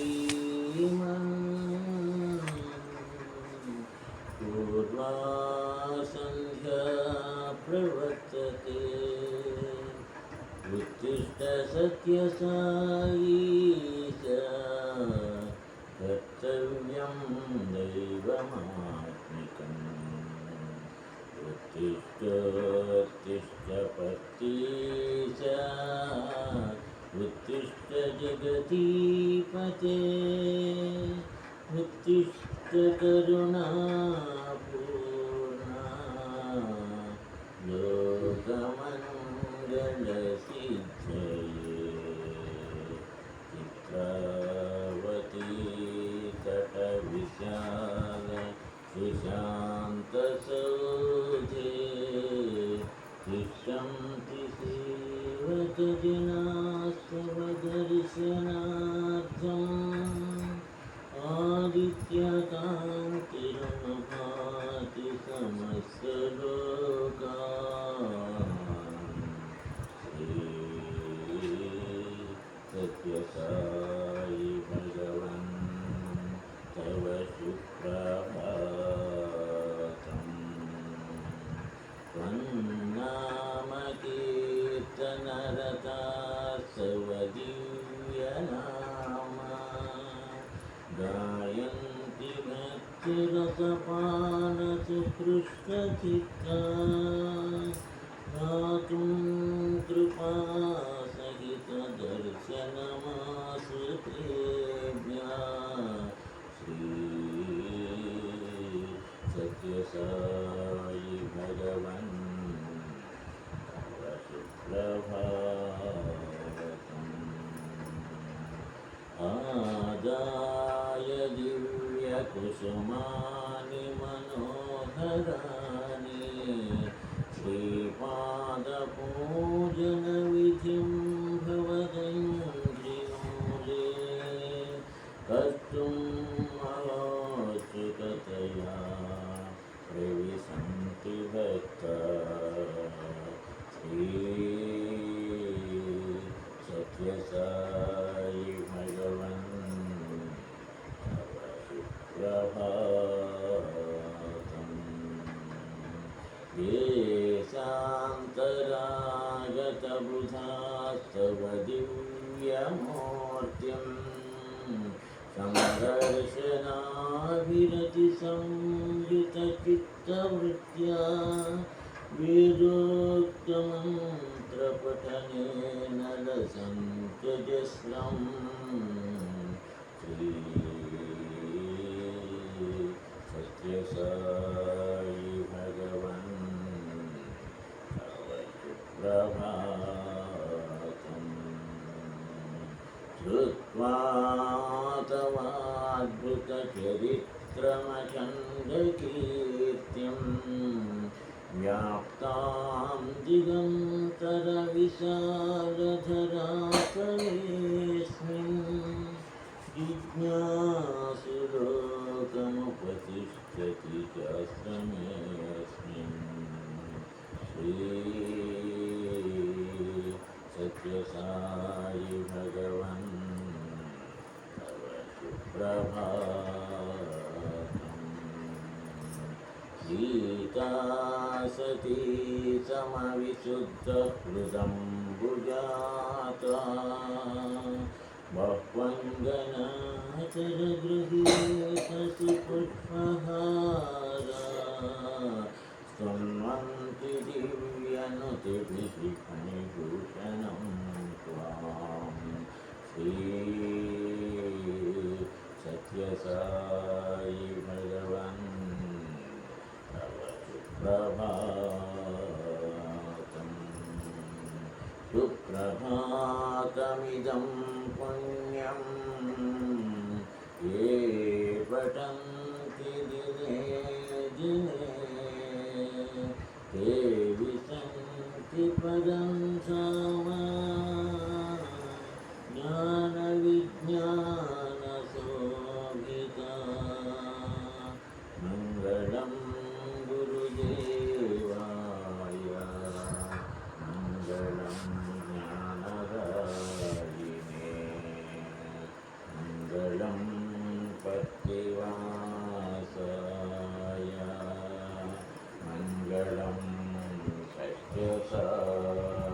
स्वराम्बासितश्रीमन् पूर्वा सन्ध्या प्रवर्तते उत्तिष्ठ सत्यसायीश कर्तव्यं दैवमात्मिकम् उत्तिष्ठ पत्तीश उत्तिष्ठ जगतीपते उत्तिष्ठ करुणापूर्णा लोकमङ्गलसिद्धये चित्रावती तटविशाल सुशान्तसौधे तिष्ठन्ति सेवकजनास्तव दर्शनार्थम् आदित्यकान्तिरनुभाति समस्तलोकान् श्री सत्यसाई भगवन् तव सुप्रभातम् त्वन्नामकीर्तनरता तव दिव्यनामा गायन्ति भक्तिरसपानसुहृष्टचित्ता दातुं कृपासहितदर्शनमासु तेभ्यः श्री सत्यसाई भगवन् तव सुप्रभातम् आदाय दिव्यकुसुमानि मनोहराणि श्रीपादपूजनविधिं भवदङ्घ्रिमूले कर्तुं महोत्सुकतया प्रविशन्ति भक्ताः श्री सत्यसाई भगवन् तव सुप्रभातम् ये शान्तरागतबुधास्तव दिव्यमूर्तिं सन्दर्शनाभिरतिसंयुतचित्तवृत्त्या वेदोक्तमन्त्रपठनेन लसन्त्यजस्रम् श्री सत्यसाई भगवन् तव सुप्रभातम् श्रुत्वा तवाद्भुतचरित्रमखण्डकीर्तिम् व्याप्तां दिगन्तरविशालधरातलेऽस्मिन् जिज्ञासुलोकमुपतिष्ठति चाश्रमेऽस्मिन् श्री सत्यसाई भगवन् तव सुप्रभातम् गीता सती समविशुद्धहृदं भुजाता बह्वङ्गनाचरगृहीतसि पुष्पहारा स्तुन्वन्ति दिव्यनुतिभिः फणिभूषणं त्वां श्री सत्यसाई भगवन् तव सुप्रभातम् सुप्रभातमिदं पुण्यं ये पठन्ति दिने दिने ते विशन्ति पदं सामा ज्ञानविज्ञानशोभिता मङ्गलं गुरुदेवाय मङ्गलं మంగళం సత్యసాయినే.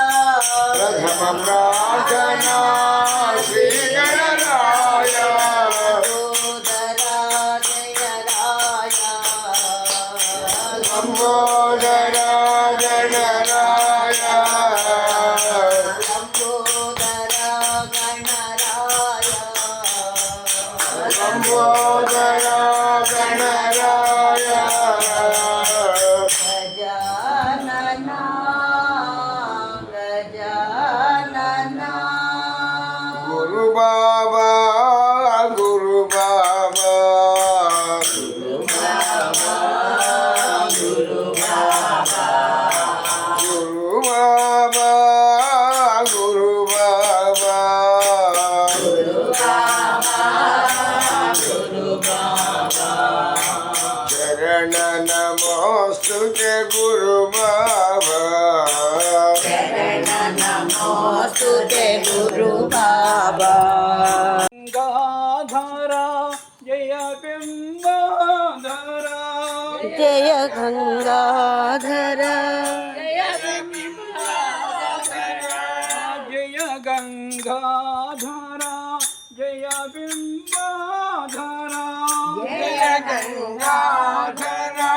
प्रथम प्रार्थना श्री गणराय लंबोदरा गणराय लंबोदरा गणराय गुरु बाबा गुरु बाबा गुरु बाबा गुरु बाबा गुरु बाबा गुरु बाबा गुरु बाबा गुरु बाबा चरण नमोस्तुते गुरु बाबा चरण नमोस्तुते गुरु बाबा गंगाधरा जय बिंबाधरा जय गंगाधरा जय गंगाधरा जय बिंबाधरा जय गंगाधरा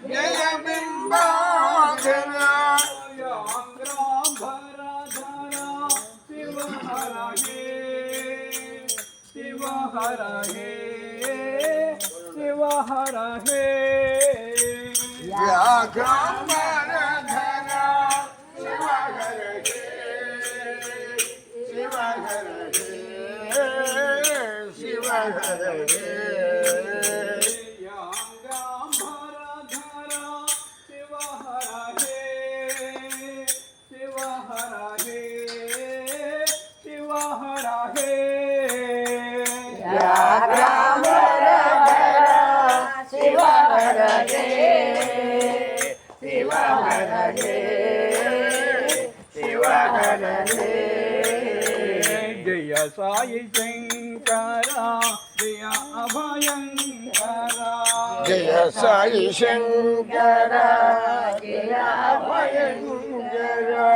जय बिंबाधरा शिव हर हे शिव हर हे व्याघ्रांबरधरा शिव हर हे शिव हर हे शिव हर हे जय साई शंकरा जय अभयंकरा जय साई शंकरा जय अभयंकरा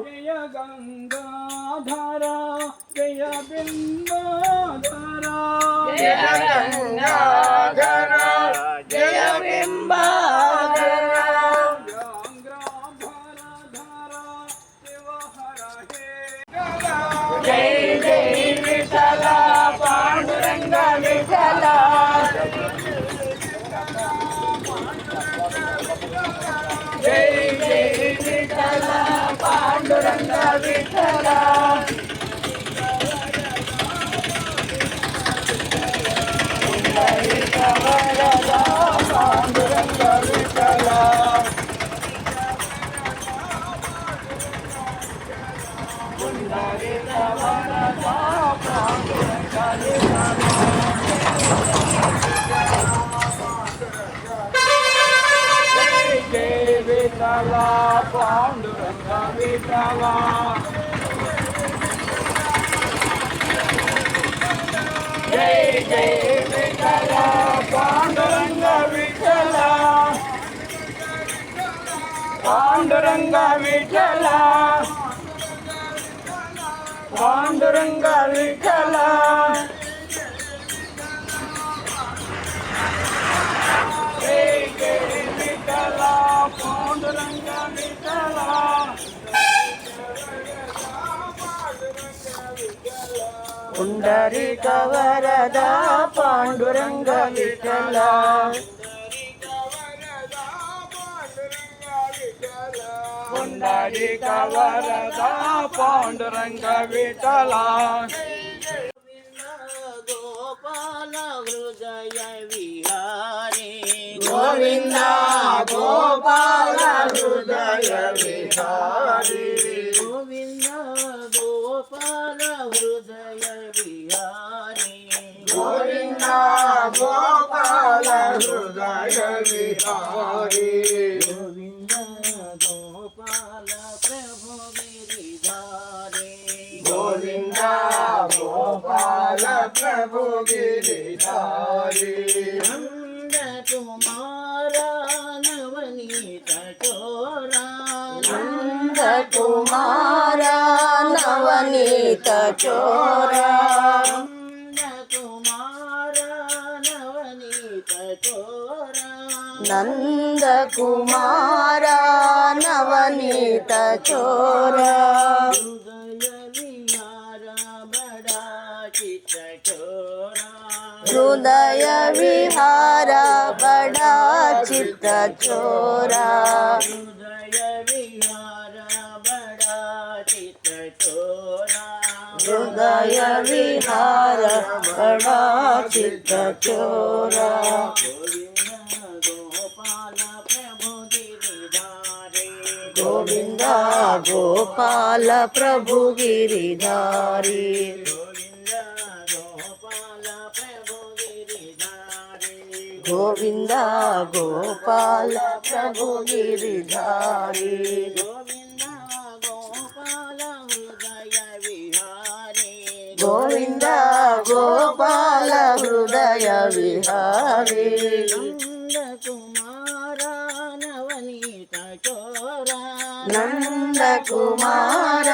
जय गंगाधरा जय बिंबाधरा जय गंगाधरा जय बिंबाधरा जय जय विठला पांडुरंग विठला जय जय विठला पांडुरंग विठला पांडुरंग विठला जय विठला पांडुरंग विठला जय जय विठला पांडुरंग विठला पांडुरंग विठला पांडुरंग विठला जय जय विठला पांडुरंग विठला पुंडरीक वरदा पांडुरंग विठ्ठला पुंडरीक वरदा पांडुरंग विठ्ठला गोपाल हृदय विहारी गोविंद गोपाल हृदय विहारी गोविंद गोपाल हृदय विहारी गोविंद गोपाल हृदय विहारी गोविंद गोपाल प्रभु गिरिधारी गोविंद गोपाल प्रभु गिरिधारी नंद कुमारा नवनीत चोरा नंद कुमारा नवनीत चोरा नंद कुमारा नवनीत चोरा नंद कुमारा नवनीत चोरा हृदय विहार बड़ा चित्त चोरा हृदय विहार बड़ा चित्त चोरा हृदय विहार बड़ा चित्त चोरा गोविंद गोपाल प्रभु गिरिधारी गोविंद गोपाल प्रभु गिरिधारी गोविंद गोपाल हृदय विहारी नंद कुमारा नवनीत चोरा नंद कुमारा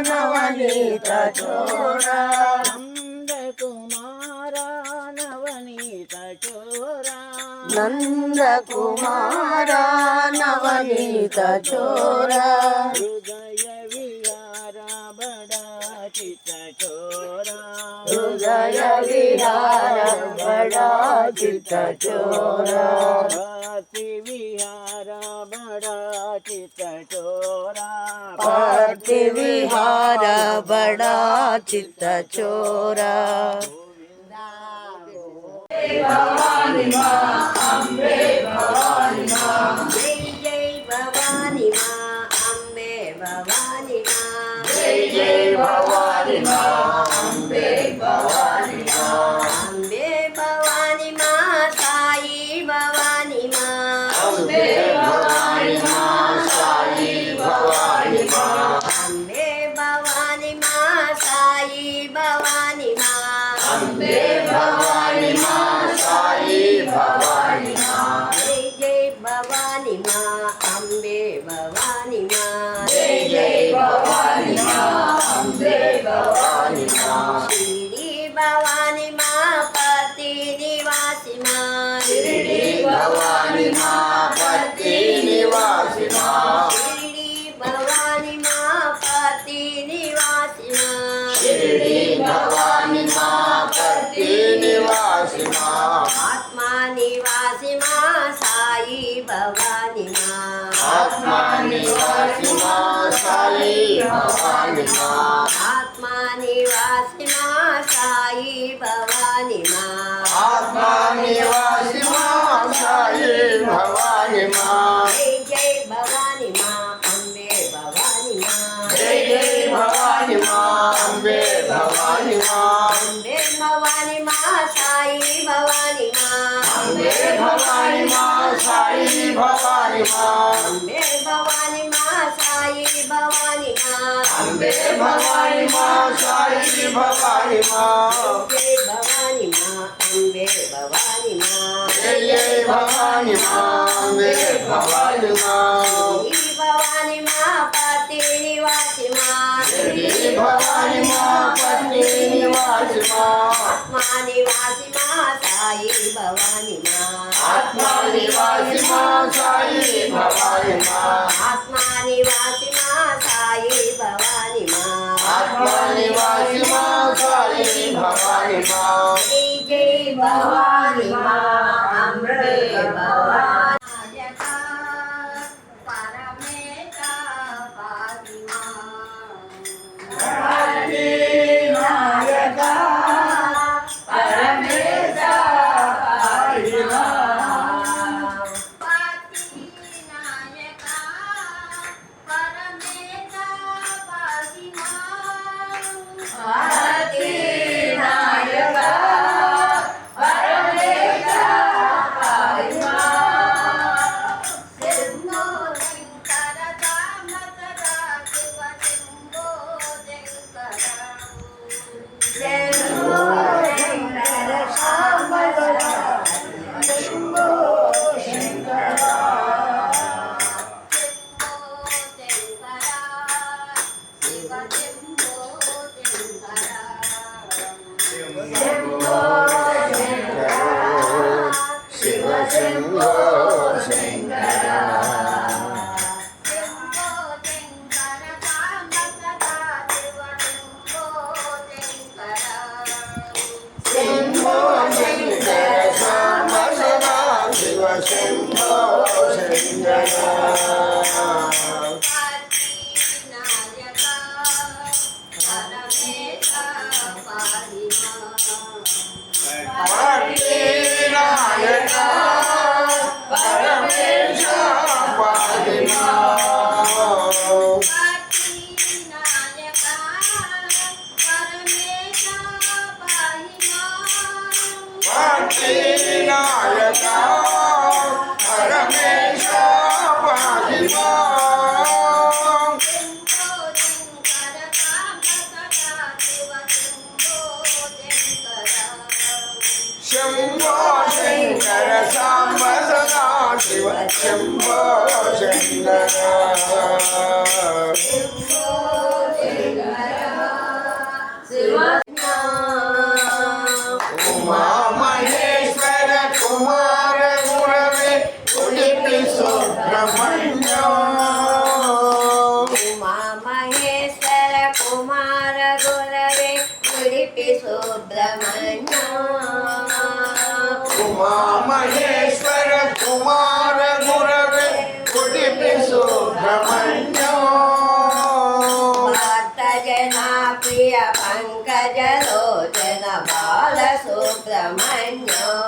नवनीत चोरा नंद कुमारा नवनीत चोरा हृदय विहार बड़ा चित्त चोरा हृदय विहार बड़ा चित्त चोरा भक्ति विहार बड़ा चित्त चोरा भक्ति विहार बड़ा चित्त चोरा भवानी माँ अम्बे भवानी माँ जय जय भवानी माँ अम्बे भवानी माँ जय जय भवानी माँ अम्बे भवानी माँ अम्बे भवानी माँ साई भवानी माँ अम्बे भवानी माँ साई भवानी माँ अम्बे भवानी माँ साई भवानी माँ अम्बे भवानी माँ साई भवानी माँ जय जय भवानी माँ अम्बे भवानी माँ जय जय भवानी माँ अम्बे भवानी माँ शिरडी भवानी माँ पति निवासी माँ शिरडी भवानी माँ पति निवासी माँ शिरडी भवानी माँ पति निवासी माँ शिरडी भवानी माँ पति निवासी माँ आत्मा निवासी माँ साई भवानी माँ आत्मा निवासी माँ साई भवानी माँ आत्मा निवासी माँ साई भवानी माँ आत्मा निवासी माँ साई भवानी माँ जय जय भवानी माँ अम्बे भवानी माँ जय जय भवानी माँ अम्बे भवानी माँ अम्बे भवानी माँ साई भवानी माँ अम्बे भवानी माँ साई भवानी माँ अम्बे भवानी माँ साई भवानी माँ अम्बे भवानी माँ साई भवानी माँ जय भवानी माँ अम्बे भवानी माँ जय जय भवानी माँ अम्बे भवानी माँ श्री भवानी माँ पति निवासी माँ श्री भवानी माँ पति निवासी माँ आत्मा निवासी माँ साई भवानी माँ आत्मा निवासी माँ साई भवानी माँ आत्मा निवासी माँ साई भवानी माँ आत्मा निवासी माँ साई భవాని మా అంబే భవాని పరమేశ పాహి మా నాయక పరమేశ పాహి మాం. పాతి నాయక పరమేశ పాహి మా పాతి నాయక పరమేశ పాహి మాం. శంభో శంకర రామ సదా శివ శంభో శంకర శంభో శంకర శాంబ సదా శంభో శంకర. శంభో శంకర శివ శంభో శంకర. శంభో శంకర శాంబ సదా శివ శంభో శంకర. పార్టీ నాయక పరమేశ పాహి మాం. పార్టీ నాయక పరమేశ పాహి మాం. శంభో శంకర శాంబ సదా శివ శంభో శంకర. ఉమా మహేశ్వర కుమార గురవే ఉడిపి సుబ్రహ్మణ్యం. ఉమా మహేశ్వర కుమార గురవే ఉడిపి సుబ్రహ్మణ్యం. ఉమా మహేశ్వర కుమార గురవే ఉడిపి సుబ్రహ్మణ్యం. భక్త జనా ప్రియ పంకజ లోచన బాల సుబ్రహ్మణ్యం.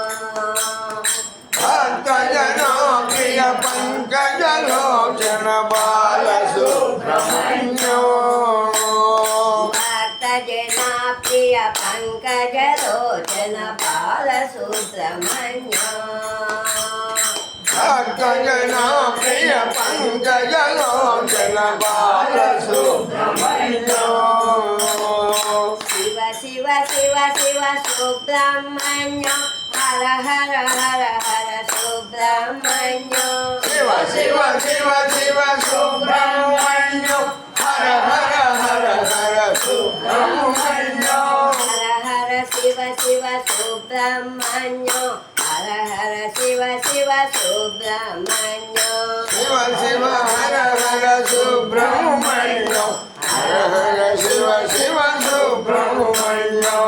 భక్త జనా ప్రియ పంకజ లోచన బాల సుబ్రహ్మణ్యం. భక్త జనా ప్రియ పంకజ లోచన బాల సుబ్రహ్మణ్యం. భక్త జనా ప్రియ పంకజ లోచన బాల సుబ్రహ్మణ్యం. శివ శివ శివ శివ సుబ్రహ్మణ్యం. హర హర హర హర సుబ్రహ్మణ్యం. శివ శివ శివ శివ సుబ్రహ్మణ్యం. హర హర హర హర సుబ్రహ్మణ్యం. హర హర శివ శివ సుబ్రహ్మణ్యం. హర హర శివ శివ సుబ్రహ్మణ్యం. శివ శివ హర హర సుబ్రహ్మణ్యం. హర హర శివ శివ సుబ్రహ్మణ్యం.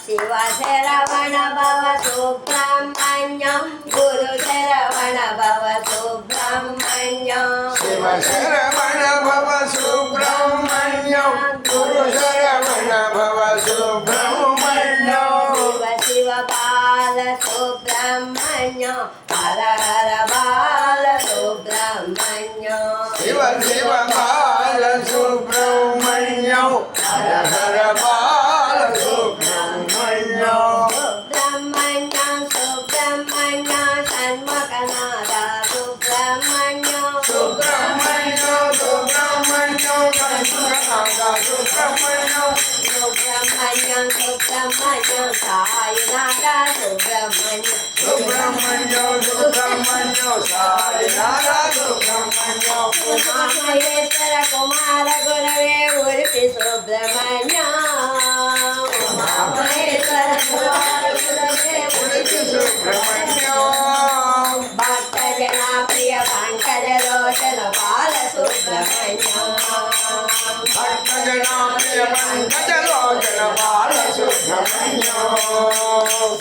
శివ శరవణ భవ సుబ్రహ్మణ్యం. గురు శరవణ భవ సుబ్రహ్మణ్యం. శివ శరవణ భవ సుబ్రహ్మణ్యం. గురు శరవణ భవ సుబ్రహ్మణ్యం. శివ శివ బాల సుబ్రహ్మణ్యం. హర హర బాల సుబ్రహ్మణ్యం. శివ శివ బాల సుబ్రహ్మణ్యం. హర హర బాల సుబ్రహ్మణ్యం. సుబ్రహ్మణ్యం సుబ్రహ్మణ్యం షణ్ముఖనాథ సుబ్రహ్మణ్యం. సుబ్రహ్మణ్యం సుబ్రహ్మణ్యం కనకనాథ సుబ్రహ్మణ్యం. సుబ్రహ్మణ్యం సుబ్రహ్మణ్యం సాయినాథ సుబ్రహ్మణ్యం. సుబ్రహ్మణ్యం సుబ్రహ్మణ్యం సాయినాథ సుబ్రహ్మణ్యం. ఉమామహేశ్వర కుమార గురవే ఉడిపి సుబ్రహ్మణ్యం. ఉమామహేశ్వర కుమార గురవే ఉడిపి సుబ్రహ్మణ్యం. భక్త జనా ప్రియ పంకజ లోచన బాల సుబ్రహ్మణ్యం. భక్తజనాప్రియ పంకజలోచన బాల సుబ్రహ్మణ్యం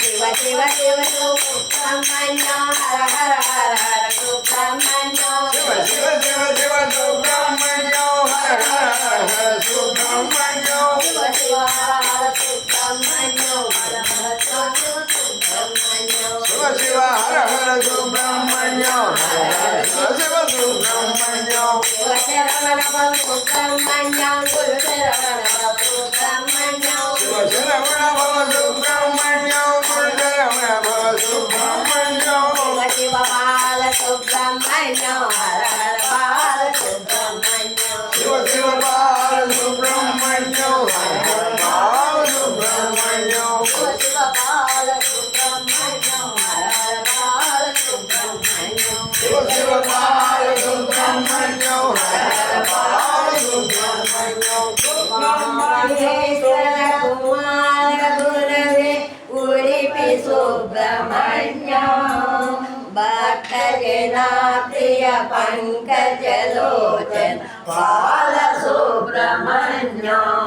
శివ శివ శివ సుబ్రహ్మణ్యం హర హర హర హర సుబ్రహ్మణ్యం శివ శివ శివ శివ సుబ్రహ్మణ్యం హర హర హర హర సుబ్రహ్మణ్యం శివ శివ హర సుబ్రహ్మణ్యం హర హర సుబ్రహ్మణ్యం శివ శివ హర హర సుబ్రహ్మణ్యం హర హర శివ సుబ్రహ్మణ్యం శివ శరవణ భవ సుబ్రహ్మణ్యం గురు శరవణ భవ సుబ్రహ్మణ్యం శివ శరవణ భవ సుబ్రహ్మణ్యం గురు శరవణ భవ సుబ్రహ్మణ్యం శివ శివ బాల సుబ్రహ్మణ్యం హర హర బాల సుబ్రహ్మణ్యం శివ శివ బాల సుబ్రహ్మణ్యం హర హర బాల సుబ్రహ్మణ్యం శివ శివ బాల సుబ్రహ్మణ్యం హర హర బాల సుబ్రహ్మణ్యం శివ శివ బాల సుబ్రహ్మణ్యం హర హర బాల సుబ్రహ్మణ్యం మహేశ్వర కుమార గురవే ఉడిపి సుబ్రహ్మణ్యం భక్త జనా ప్రియ పంకజలోచన బాల సుబ్రహ్మణ్యం